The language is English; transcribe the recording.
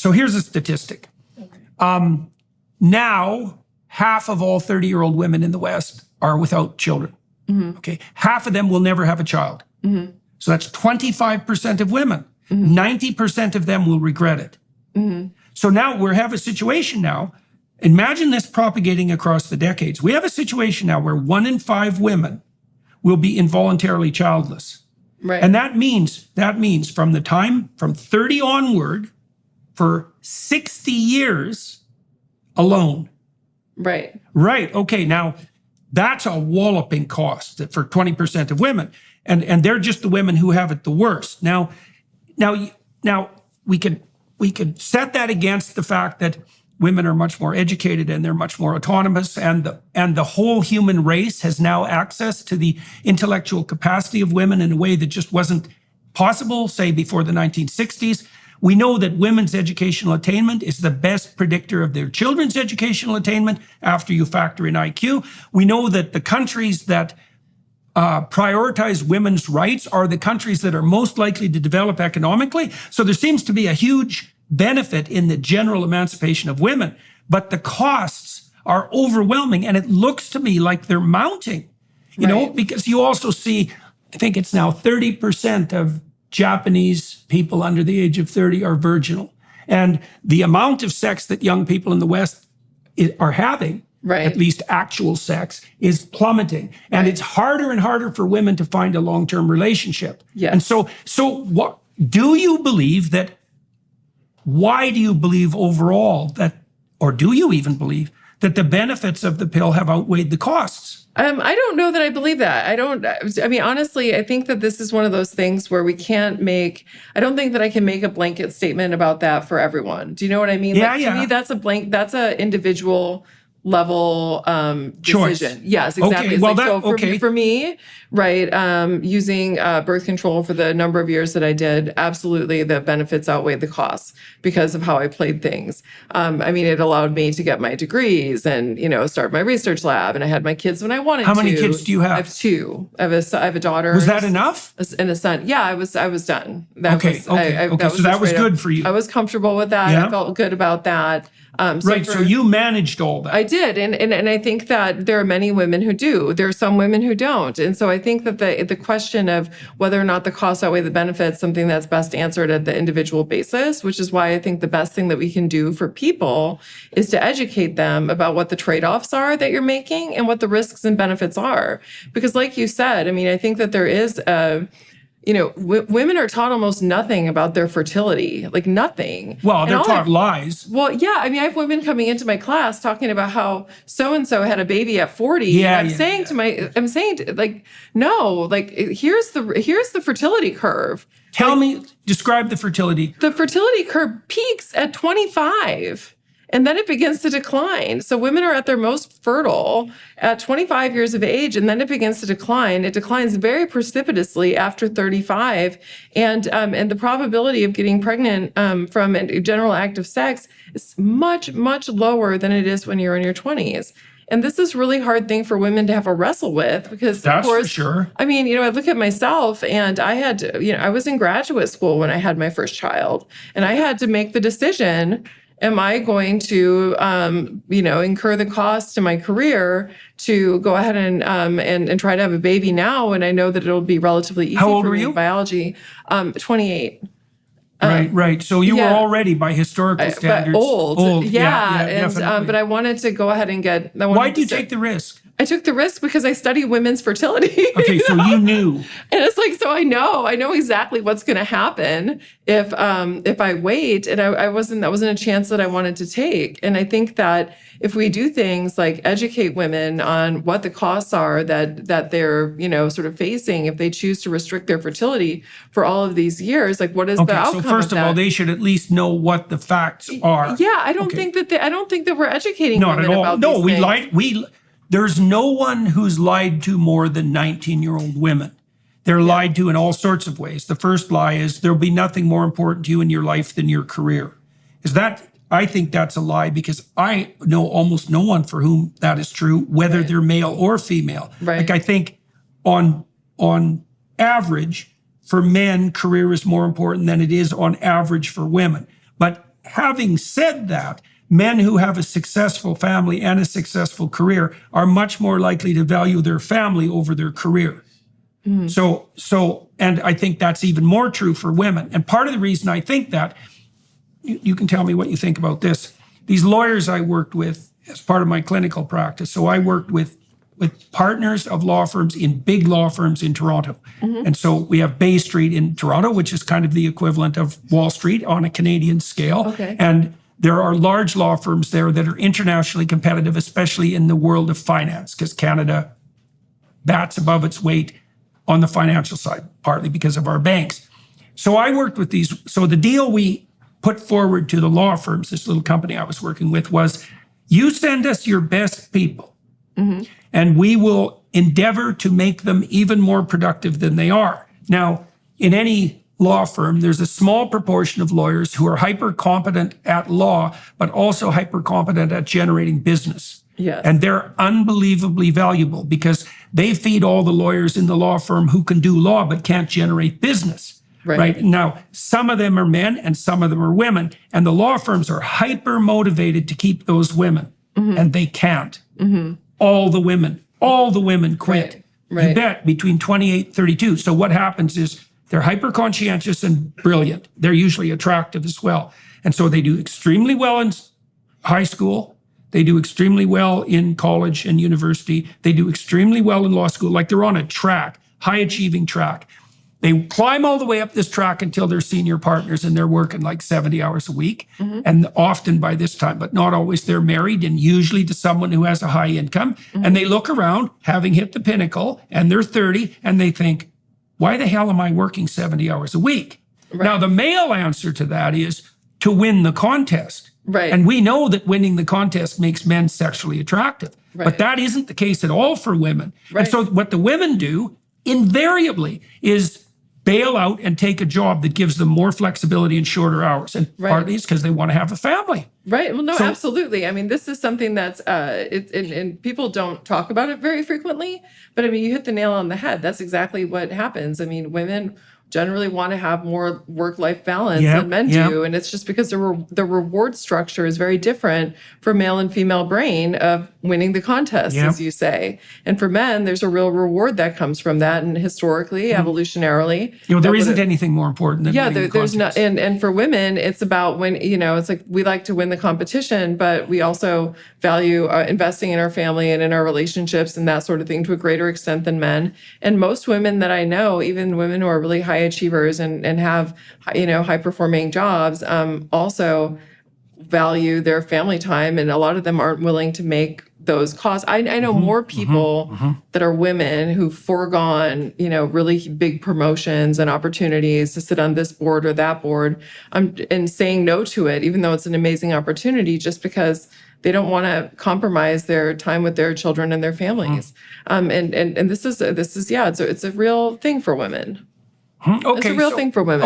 So here's a statistic. Now, half of all 30-year-old women in the West are without children. Okay, half of them will never have a child. So that's 25% of women. 90% of them will regret it. So now we have a situation now. Imagine this propagating across the decades. We have a situation now where 1 in 5 women will be involuntarily childless. Right. And that means from 30 onward for 60 years alone. Right. Right. Okay. Now that's a walloping cost for 20% of women. And they're just the women who have it the worst. Now we could set that against the fact that women are much more educated and they're much more autonomous, and the whole human race has now access to the intellectual capacity of women in a way that just wasn't possible, say, before the 1960s. We know that women's educational attainment is the best predictor of their children's educational attainment after you factor in IQ. We know that the countries that prioritize women's rights are the countries that are most likely to develop economically. So there seems to be a huge benefit in the general emancipation of women, but the costs are overwhelming, and it looks to me like they're mounting, you know, because you also see, I think it's now 30% of Japanese people under the age of 30 are virginal. And the amount of sex that young people in the West are having, at least actual sex, is plummeting. And it's harder and harder for women to find a long-term relationship. And so what do you believe that, why do you believe overall that, or do you even believe that the benefits of the pill have outweighed the costs? I don't know that I believe that. I mean, honestly, I think that this is one of those things where we can't I don't think that I can make a blanket statement about that for everyone. Do you know what I mean? To me, that's a individual level decision. Yes, exactly. Okay, well, for me, right, using birth control for the number of years that I did, absolutely the benefits outweighed the costs because of how I played things. I mean, it allowed me to get my degrees and, you know, start my research lab, and I had my kids when I wanted to. How many kids do you have? I have 2. I have a daughter. Was that enough? And a son. Yeah, I was done. So that was good for you. I was comfortable with that. I felt good about that. So you managed all that. I did. And I think that there are many women who do. There are some women who don't. And so I think that the question of whether or not the costs outweigh the benefits, something that's best answered at the individual basis, which is why I think the best thing that we can do for people is to educate them about what the trade-offs are that you're making and what the risks and benefits are. Because like you said, I mean, I think that there is you know, women are taught almost nothing about their fertility, like nothing. Well, they're taught lies. Well, yeah. I mean, I have women coming into my class talking about how so-and-so had a baby at 40. I'm saying no, like, here's the fertility curve. Describe the fertility. The fertility curve peaks at 25. And then it begins to decline. So women are at their most fertile at 25 years of age, and then it begins to decline. It declines very precipitously after 35. And the probability of getting pregnant from a general act of sex is much, much lower than it is when you're in your 20s. And this is a really hard thing for women to have to wrestle with because, that's of course, for sure. I mean, you know, I look at myself, and I had to, you know, I was in graduate school when I had my first child, and I had to make the decision: am I going to, you know, incur the cost to my career to go ahead and try to have a baby now? And I know that it'll be relatively easy. How old for were me you? in biology, 28. Right. So you were already, by historical standards, old. Yeah. Definitely. But I wanted to go ahead and get. Why did you take the risk? I took the risk because I study women's fertility. Okay, so you knew. And it's like, so I know exactly what's going to happen if I wait. And that wasn't a chance that I wanted to take. And I think that if we do things like educate women on what the costs are that they're, you know, sort of facing if they choose to restrict their fertility for all of these years, like what is the outcome? So first of all, they should at least know what the facts are. Yeah, I don't think that we're educating Not women at all. about No, these things. There's no one who's lied to more than 19-year-old women. They're lied to in all sorts of ways. The first lie is there'll be nothing more important to you in your life than your career. I think that's a lie because I know almost no one for whom that is true, whether they're male or female. Right. Like I think on average, for men, career is more important than it is on average for women. But having said that, men who have a successful family and a successful career are much more likely to value their family over their career. And I think that's even more true for women. And part of the reason I think that, you can tell me what you think about this. These lawyers I worked with as part of my clinical practice. So I worked with partners of law firms in big law firms in Toronto. And so we have Bay Street in Toronto, which is kind of the equivalent of Wall Street on a Canadian scale. Okay. And there are large law firms there that are internationally competitive, especially in the world of finance, because Canada bats above its weight on the financial side, partly because of our banks. So I worked with these. So the deal we put forward to the law firms, this little company I was working with, was you send us your best people and we will endeavor to make them even more productive than they are. Now, in any law firm, there's a small proportion of lawyers who are hyper competent at law, but also hyper competent at generating business. Yes. And they're unbelievably valuable because they feed all the lawyers in the law firm who can do law but can't generate business. Right. Now, some of them are men and some of them are women. And the law firms are hyper motivated to keep those women. And they can't. All the women quit. Right. You bet, between 28 and 32. So what happens is they're hyper conscientious and brilliant. They're usually attractive as well. And so they do extremely well in high school. They do extremely well in college and university. They do extremely well in law school. Like they're on a track, high achieving track. They climb all the way up this track until they're senior partners and they're working like 70 hours a week. And often by this time, but not always, they're married and usually to someone who has a high income. And they look around having hit the pinnacle and they're 30 and they think, why the hell am I working 70 hours a week? Now, the male answer to that is to win the contest. Right. And we know that winning the contest makes men sexually attractive. But that isn't the case at all for women. And so what the women do invariably is bail out and take a job that gives them more flexibility and shorter hours. And partly it's because they want to have a family. Right. Well, no, absolutely. I mean, this is something that's, and people don't talk about it very frequently, but I mean, you hit the nail on the head. That's exactly what happens. I mean, women generally want to have more work-life balance than men do. And it's just because the reward structure is very different for male and female brain of winning the contest, as you say. And for men, there's a real reward that comes from that. And historically, evolutionarily, there isn't anything more important than winning the there's contest. not. And for women, it's about when, it's like we like to win the competition, but we also value investing in our family and in our relationships and that sort of thing to a greater extent than men. And most women that I know, even women who are really high achievers and have, high performing jobs, also value their family time. And a lot of them aren't willing to make those costs. I know more people that are women who've foregone, really big promotions and opportunities to sit on this board or that board, and saying no to it, even though it's an amazing opportunity, just because they don't want to compromise their time with their children and their families. And this is it's a real thing for women. Okay, it's a real thing for women.